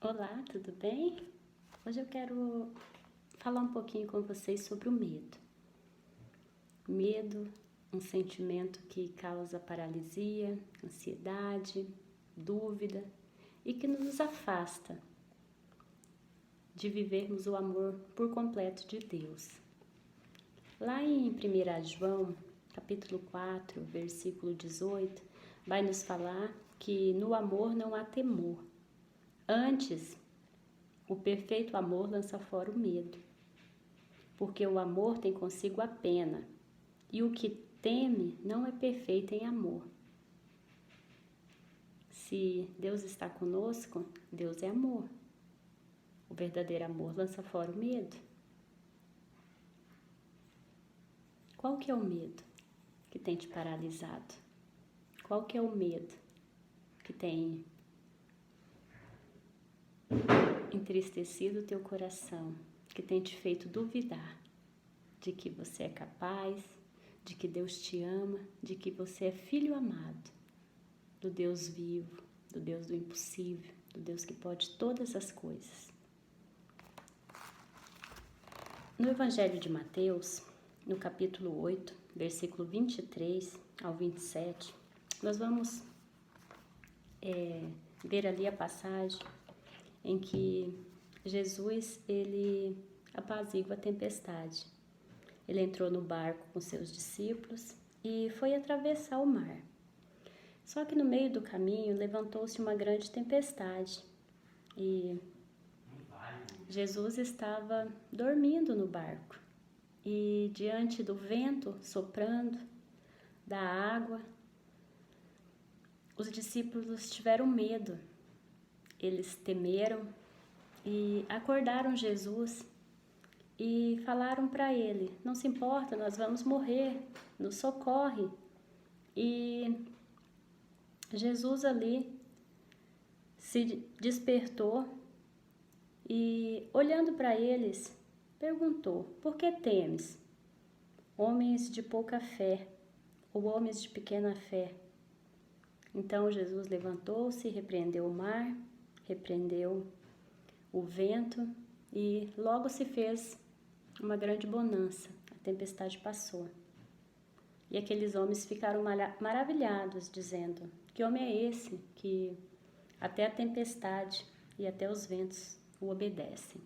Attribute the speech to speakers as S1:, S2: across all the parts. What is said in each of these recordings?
S1: Olá, tudo bem? Hoje eu quero falar um pouquinho com vocês sobre o medo. Medo, um sentimento que causa paralisia, ansiedade, dúvida e que nos afasta de vivermos o amor por completo de Deus. Lá em 1 João, capítulo 4, versículo 18, vai nos falar que no amor não há temor. Antes, o perfeito amor lança fora o medo, porque o amor tem consigo a pena, e o que teme não é perfeito em amor. Se Deus está conosco, Deus é amor. O verdadeiro amor lança fora o medo. Qual que é o medo que tem te paralisado? Qual que é o medo que tem entristecido o teu coração, que tem te feito duvidar de que você é capaz, de que Deus te ama, de que você é filho amado do Deus vivo, do Deus do impossível, do Deus que pode todas as coisas. No Evangelho de Mateus, no capítulo 8, versículo 23 ao 27, nós vamos ver ali a passagem em que Jesus, ele apazigua a tempestade. Ele entrou no barco com seus discípulos e foi atravessar o mar. Só que no meio do caminho levantou-se uma grande tempestade e Jesus estava dormindo no barco. E diante do vento soprando, da água, os discípulos tiveram medo. Eles temeram e acordaram Jesus e falaram para ele: não se importa, nós vamos morrer, nos socorre. E Jesus ali se despertou e, olhando para eles, perguntou: por que temes, homens de pouca fé, ou homens de pequena fé? Então Jesus levantou-se, repreendeu o mar, repreendeu o vento e logo se fez uma grande bonança. A tempestade passou. E aqueles homens ficaram maravilhados, dizendo: que homem é esse que até a tempestade e até os ventos o obedecem?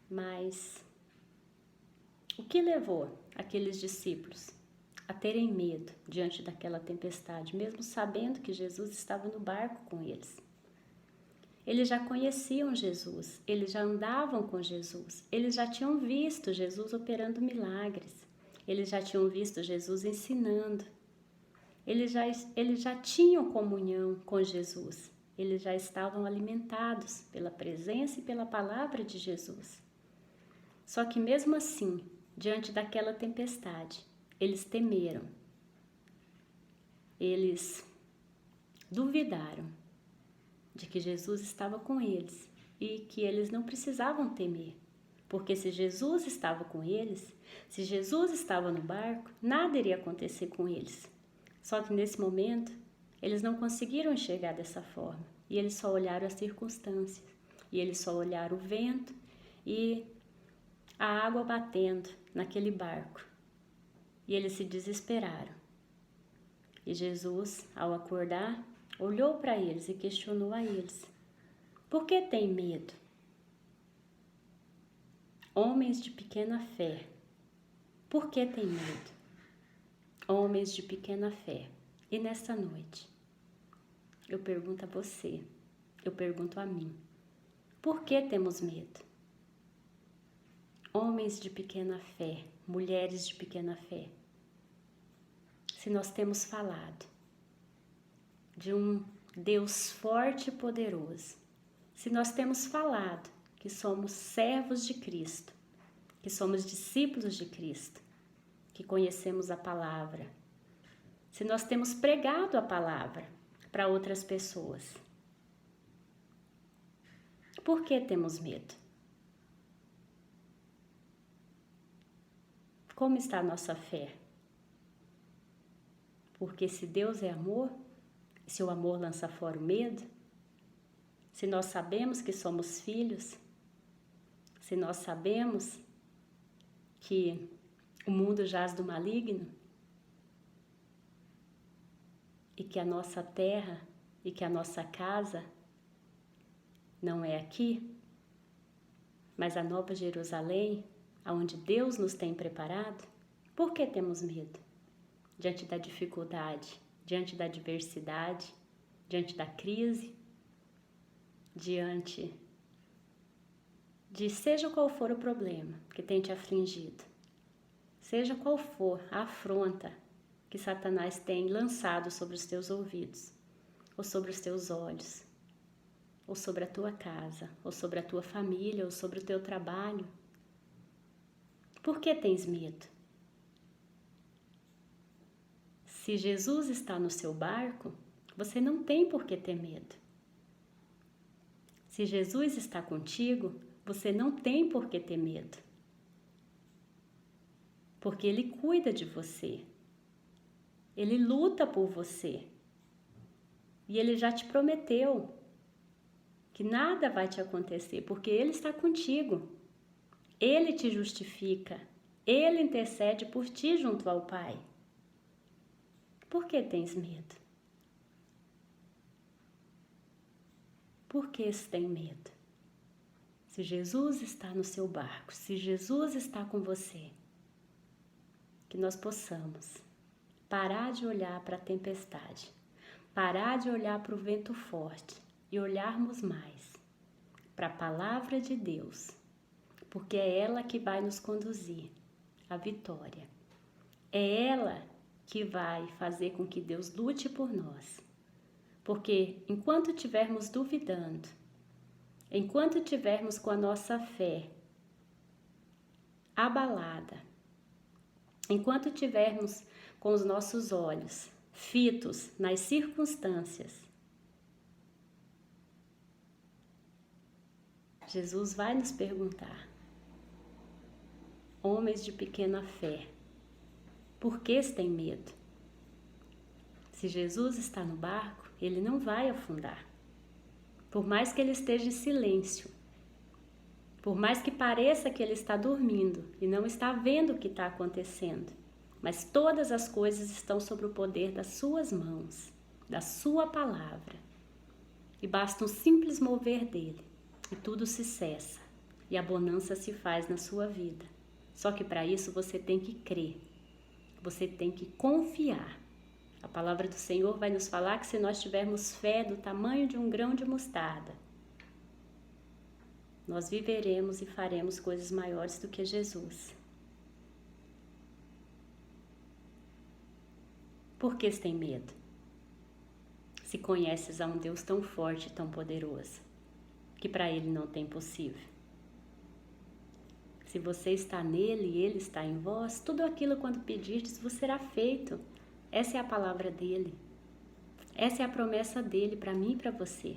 S1: Mas o que levou aqueles discípulos a terem medo diante daquela tempestade, mesmo sabendo que Jesus estava no barco com eles? Eles já conheciam Jesus, eles já andavam com Jesus, eles já tinham visto Jesus operando milagres, eles já tinham visto Jesus ensinando, eles já tinham comunhão com Jesus, eles já estavam alimentados pela presença e pela palavra de Jesus. Só que mesmo assim, diante daquela tempestade, eles temeram, eles duvidaram de que Jesus estava com eles e que eles não precisavam temer, porque se Jesus estava com eles, se Jesus estava no barco, nada iria acontecer com eles. Só que nesse momento, eles não conseguiram enxergar dessa forma e eles só olharam as circunstâncias, e eles só olharam o vento e a água batendo naquele barco, e eles se desesperaram. E Jesus, ao acordar, olhou para eles e questionou a eles: por que têm medo? Homens de pequena fé, por que têm medo? Homens de pequena fé. E nesta noite, eu pergunto a você, eu pergunto a mim: por que temos medo? Homens de pequena fé, mulheres de pequena fé. Se nós temos falado de um Deus forte e poderoso, se nós temos falado que somos servos de Cristo, que somos discípulos de Cristo, que conhecemos a palavra, se nós temos pregado a palavra para outras pessoas, por que temos medo? Como está a nossa fé? Porque se Deus é amor, se o amor lança fora o medo, se Se nós sabemos que somos filhos, se nós sabemos que o mundo jaz do maligno e que a nossa terra e que a nossa casa não é aqui, mas a Nova Jerusalém, aonde Deus nos tem preparado, por que temos medo? Diante da dificuldade, diante da adversidade, diante da crise, diante de seja qual for o problema que tem te afligido, seja qual for a afronta que Satanás tem lançado sobre os teus ouvidos, ou sobre os teus olhos, ou sobre a tua casa, ou sobre a tua família, ou sobre o teu trabalho. Por que tens medo? Se Jesus está no seu barco, você não tem por que ter medo. Se Jesus está contigo, você não tem por que ter medo. Porque Ele cuida de você. Ele luta por você. E Ele já te prometeu que nada vai te acontecer, porque Ele está contigo. Ele te justifica. Ele intercede por ti junto ao Pai. Por que tens medo? Por que você tem medo? Se Jesus está no seu barco, se Jesus está com você, que nós possamos parar de olhar para a tempestade, parar de olhar para o vento forte e olharmos mais para a palavra de Deus, porque é ela que vai nos conduzir à vitória. É ela que vai fazer com que Deus lute por nós. Porque enquanto estivermos duvidando, enquanto estivermos com a nossa fé abalada, enquanto estivermos com os nossos olhos fitos nas circunstâncias, Jesus vai nos perguntar: homens de pequena fé, por que têm medo? Se Jesus está no barco, Ele não vai afundar. Por mais que Ele esteja em silêncio, por mais que pareça que Ele está dormindo e não está vendo o que está acontecendo, mas todas as coisas estão sob o poder das suas mãos, da sua palavra. E basta um simples mover dele e tudo se cessa e a bonança se faz na sua vida. Só que para isso você tem que crer, você tem que confiar. A palavra do Senhor vai nos falar que se nós tivermos fé do tamanho de um grão de mostarda, nós viveremos e faremos coisas maiores do que Jesus. Por que você tem medo? Se conheces a um Deus tão forte e tão poderoso, que para Ele não tem impossível. Se você está nele e Ele está em vós, tudo aquilo quando pedirdes vos será feito. Essa é a palavra dele. Essa é a promessa dele para mim e para você.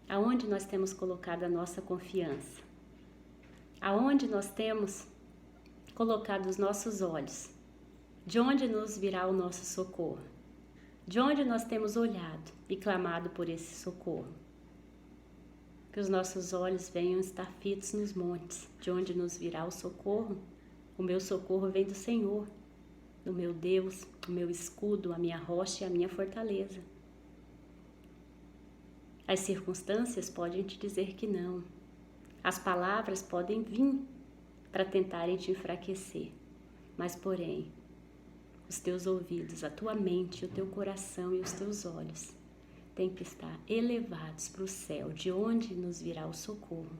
S1: Aonde nós temos colocado a nossa confiança? Aonde nós temos colocado os nossos olhos? De onde nos virá o nosso socorro? De onde nós temos olhado e clamado por esse socorro? Que os nossos olhos venham estar fitos nos montes, de onde nos virá o socorro. O meu socorro vem do Senhor, do meu Deus, o meu escudo, a minha rocha e a minha fortaleza. As circunstâncias podem te dizer que não. As palavras podem vir para tentarem te enfraquecer. Mas, porém, os teus ouvidos, a tua mente, o teu coração e os teus olhos têm que estar elevados para o céu, de onde nos virá o socorro.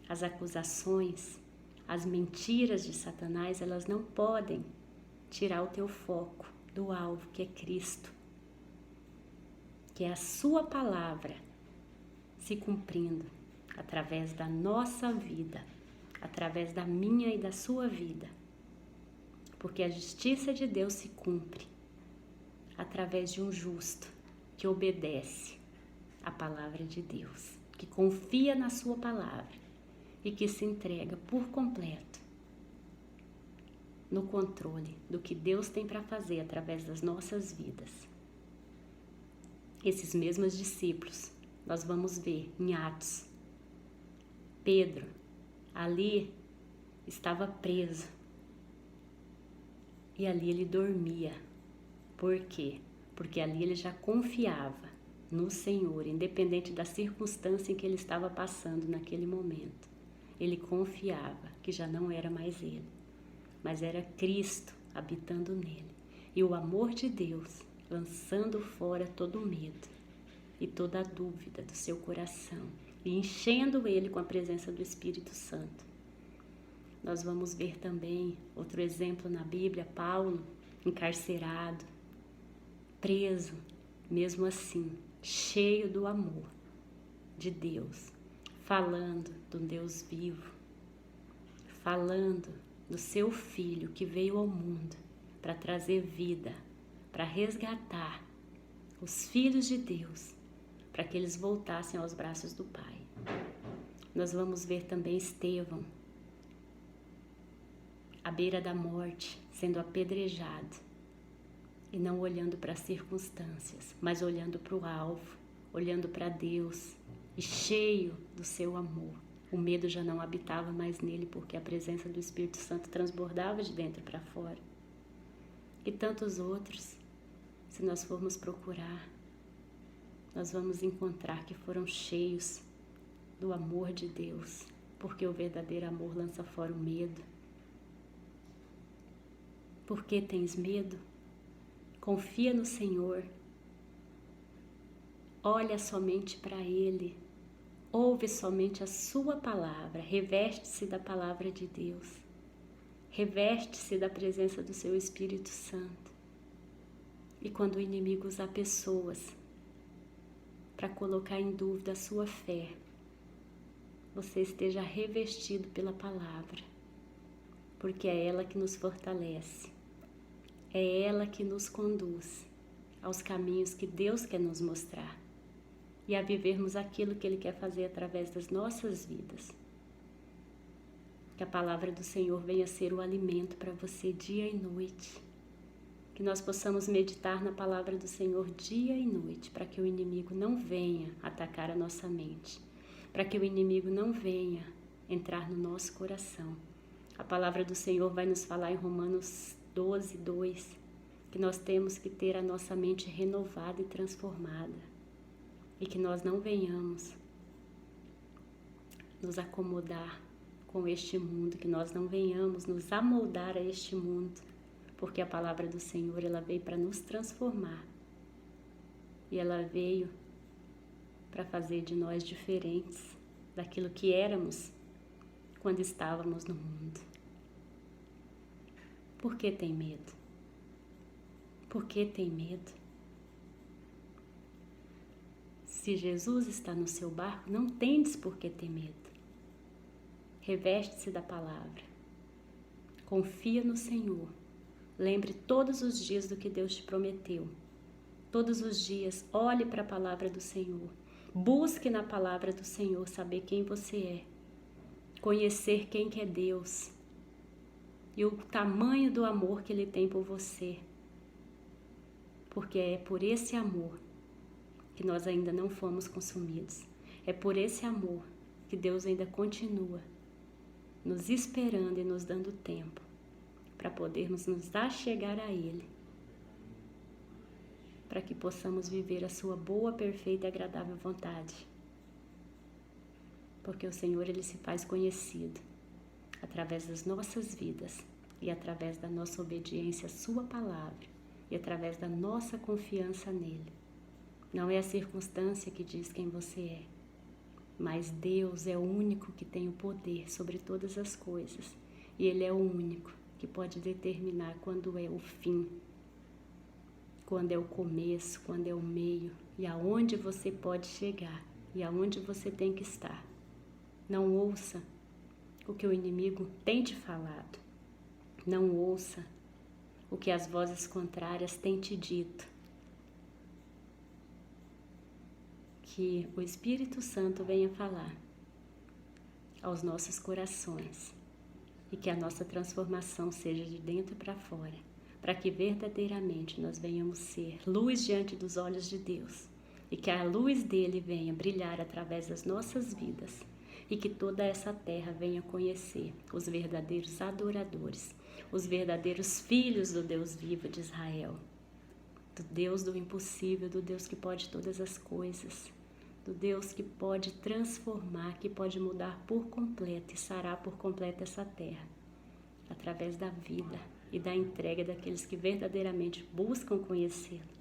S1: As acusações, as mentiras de Satanás, elas não podem tirar o teu foco do alvo, que é Cristo, que é a sua palavra se cumprindo através da nossa vida, através da minha e da sua vida. Porque a justiça de Deus se cumpre através de um justo que obedece à palavra de Deus, que confia na sua palavra e que se entrega por completo no controle do que Deus tem para fazer através das nossas vidas. Esses mesmos discípulos, nós vamos ver em Atos, Pedro, ali estava preso e ali ele dormia. Por quê? Porque ali ele já confiava no Senhor, independente da circunstância em que ele estava passando naquele momento. Ele confiava que já não era mais ele, mas era Cristo habitando nele. E o amor de Deus lançando fora todo o medo e toda a dúvida do seu coração e enchendo ele com a presença do Espírito Santo. Nós vamos ver também outro exemplo na Bíblia, Paulo, encarcerado, preso, mesmo assim, cheio do amor de Deus, falando do Deus vivo, falando do seu Filho que veio ao mundo para trazer vida, para resgatar os filhos de Deus, para que eles voltassem aos braços do Pai. Nós vamos ver também Estevão, à beira da morte, sendo apedrejado, e não olhando para as circunstâncias, mas olhando para o alvo, olhando para Deus, e cheio do seu amor. O medo já não habitava mais nele, porque a presença do Espírito Santo transbordava de dentro para fora. E tantos outros, se nós formos procurar, nós vamos encontrar que foram cheios do amor de Deus, porque o verdadeiro amor lança fora o medo. Por que tens medo? Confia no Senhor. Olha somente para Ele. Ouve somente a sua palavra. Reveste-se da palavra de Deus. Reveste-se da presença do seu Espírito Santo. E quando o inimigo usar pessoas para colocar em dúvida a sua fé, você esteja revestido pela palavra, porque é ela que nos fortalece, é ela que nos conduz aos caminhos que Deus quer nos mostrar e a vivermos aquilo que Ele quer fazer através das nossas vidas. Que a palavra do Senhor venha ser o alimento para você dia e noite, que nós possamos meditar na palavra do Senhor dia e noite, para que o inimigo não venha atacar a nossa mente, para que o inimigo não venha entrar no nosso coração. A palavra do Senhor vai nos falar em Romanos 12, 2, que nós temos que ter a nossa mente renovada e transformada, e que nós não venhamos nos acomodar com este mundo, que nós não venhamos nos amoldar a este mundo, porque a palavra do Senhor, ela veio para nos transformar, e ela veio para fazer de nós diferentes daquilo que éramos quando estávamos no mundo. Por que tem medo? Por que tem medo? Se Jesus está no seu barco, não tendes por que ter medo. Reveste-se da palavra. Confia no Senhor. Lembre todos os dias do que Deus te prometeu. Todos os dias, olhe para a palavra do Senhor. Busque na palavra do Senhor saber quem você é. Conhecer quem que é Deus. E o tamanho do amor que Ele tem por você. Porque é por esse amor que nós ainda não fomos consumidos. É por esse amor que Deus ainda continua nos esperando e nos dando tempo para podermos nos achegar a Ele, para que possamos viver a sua boa, perfeita e agradável vontade. Porque o Senhor, Ele se faz conhecido através das nossas vidas e através da nossa obediência à sua palavra e através da nossa confiança nele. Não é a circunstância que diz quem você é, mas Deus é o único que tem o poder sobre todas as coisas, e Ele é o único que pode determinar quando é o fim, quando é o começo, quando é o meio, e aonde você pode chegar, e aonde você tem que estar. Não ouça o que o inimigo tem te falado, não ouça o que as vozes contrárias têm te dito. Que o Espírito Santo venha falar aos nossos corações e que a nossa transformação seja de dentro para fora, para que verdadeiramente nós venhamos ser luz diante dos olhos de Deus, e que a luz dele venha brilhar através das nossas vidas e que toda essa terra venha conhecer os verdadeiros adoradores, os verdadeiros filhos do Deus vivo de Israel, do Deus do impossível, do Deus que pode todas as coisas, do Deus que pode transformar, que pode mudar por completo e sarar por completo essa terra, através da vida e da entrega daqueles que verdadeiramente buscam conhecê-lo.